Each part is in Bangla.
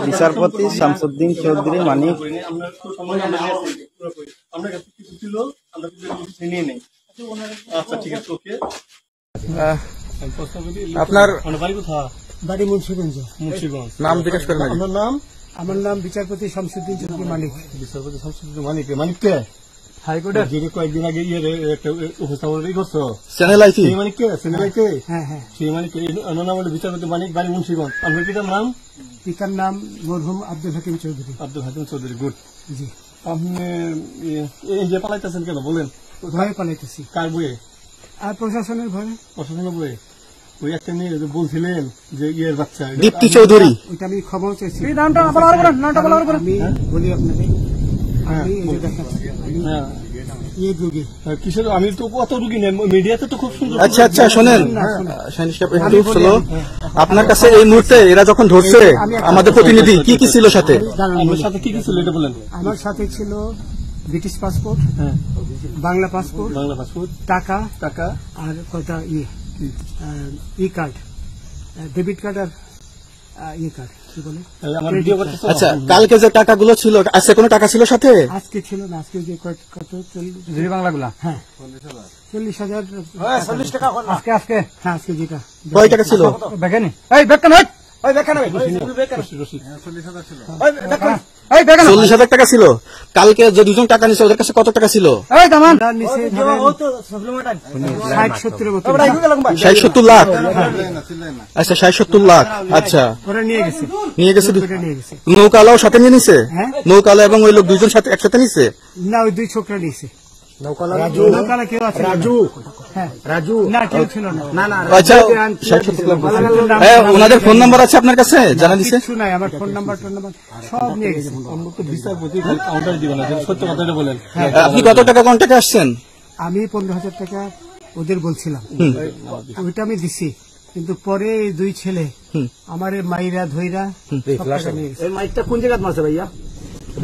বিচারপতি শামসুদ্দিন চৌধুরী মানিক আপনার বাড়ি মুন্সিগঞ্জ। নাম জিজ্ঞেস করেন। আমার নাম বিচারপতি শামসুদ্দিন চৌধুরী মানিক। বিচারপতি শামসুদ্দিন মানিক কে হাইকোর্টের যে কয়েকদিন আগে একটা উপস্থাপন করছো চ্যানেল আইছি হ্যাঁ সেই মানিক নাম হলো বিচারপতি মানিক, বাড়ি মুন্সিগঞ্জ। আপনার পিতার নাম? পিতার নাম মরহুম আব্দুল হাকিম চৌধুরী। আব্দুল হাকিম চৌধুরী, গুড। জি। আপনি এই যে পালাইতেছেন কেন বলেন? ভয়ে পালাইতেছি। কার বইয়ে? আর প্রশাসনের ভয়ে। প্রশাসনের বইয়ে? ওই একটা মেয়ে বলছিলেন যে ইয়ের বাচ্চা দীপ্তি চৌধুরী, ওইটা আমি খবর চাইছি। আমি বলি আপনাকে কিসের, আমি তো কত রুগী নেই মিডিয়াতে তো খুব সুন্দর। আচ্ছা আচ্ছা শোনেন, আপনার কাছে এই মুহূর্তে এরা যখন ধরছে আমাদের প্রতিনিধি কি কি ছিল সাথে? আমার সাথে কি কি ছিল এটা বলেন। আমার সাথে ছিল ব্রিটিশ পাসপোর্ট, বাংলা পাসপোর্ট, টাকা আর কয়টা ই কার্ড, ডেবিট কার্ড আর ই কার্ড কি বলে। আচ্ছা, কালকে যে টাকাগুলো ছিল, আজকে কোনো টাকা ছিল সাথে? আজকে ছিল না, আজকে যে কত বাংলাগুলা, হ্যাঁ 40,000 টাকা। আজকে হ্যাঁ আজকে যেটা কয় টাকা ছিল? দেখেনি 40,000 টাকা ছিল। কালকে যে দুজন টাকা নিছে ওদের কাছে কত টাকা ছিল? 60-70 লাখ। আচ্ছা 60-70 লাখ। আচ্ছা নিয়ে গেছে। নৌকালাও সাথে নিয়ে নিছে? নৌকালা এবং ওই লোক দুইজন সাথে একসাথে নিছে? না, ওই দুই ছোকরা নিছে। ওনাদের ফোন নাম্বার আছে আপনার কাছে? জানা দিচ্ছে? আমার ফোন নাম্বার সব নিয়ে গেছে। আপনি কত টাকা কন্ট্যাক্টে আসছেন? আমি 15,000 টাকা ওদের বলছিলাম, ওইটা আমি দিছি। কিন্তু পরে এই দুই ছেলে আমার মাইরা ধইরা মাইকটা কোন জায়গায় মারছে ভাইয়া?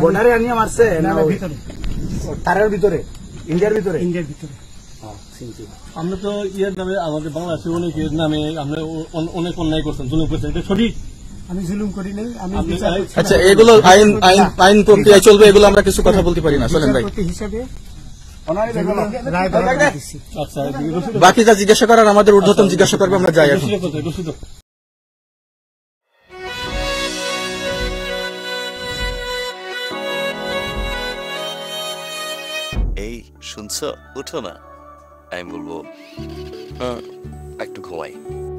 বর্ডারে আনিয়ে মারছে না ভিতরে? তারের ভিতরে, ইন্ডিয়ার ভিতরে? আমরা তো ইয়ের নামে আমাদের বাংলাদেশের অনেকের নামে আমরা অনেক অন্যায় করছেন, জুলুম করছেন, এটা সঠিক? আমি জুলুম করি নাই। আমি আচ্ছা, এগুলো আইন প্রক্রিয়া চলবে, এগুলো আমরা কিছু কথা বলতে পারি না। চলেন ভাই, হিসাবে বাকি যা জিজ্ঞাসা করার আমাদের ঊর্ধ্বতন জিজ্ঞাসা করবে, আমরা যাই এখন। এই শুনছো, উঠো না। আমি বলবো একটু ঘুমাই।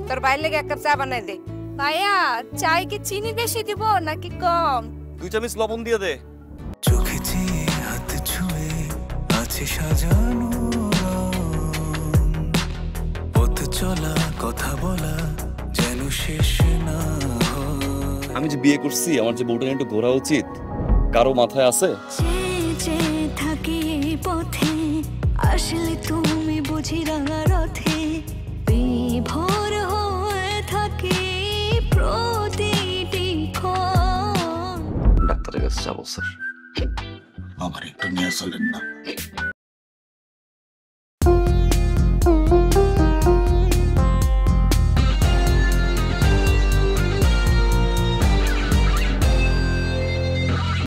তোর বাইরে লেগে এক কাপ চা বানাই দে। ভাইয়া, চাই কি চিনি বেশি দিব নাকি কম? 2 চামচ লবণ দিয়ে দে। চোখে হাত ছুঁয়ে আছে সাজানো, পথ চলা কথা বলা যেন শেষ না। আমি যে বিয়ে করছি, আমার যে বউটা একটু ঘোরা উচিত, কারো মাথায় আছে? থাকি পথে আসলে তুমি বুঝি রাঙা রথে বিভোর হয়ে থাকি প্রতিটি ক্ষণ। ডাক্তারের কাছে যাবো স্যার। আমার একটু নিয়ে চলেন না।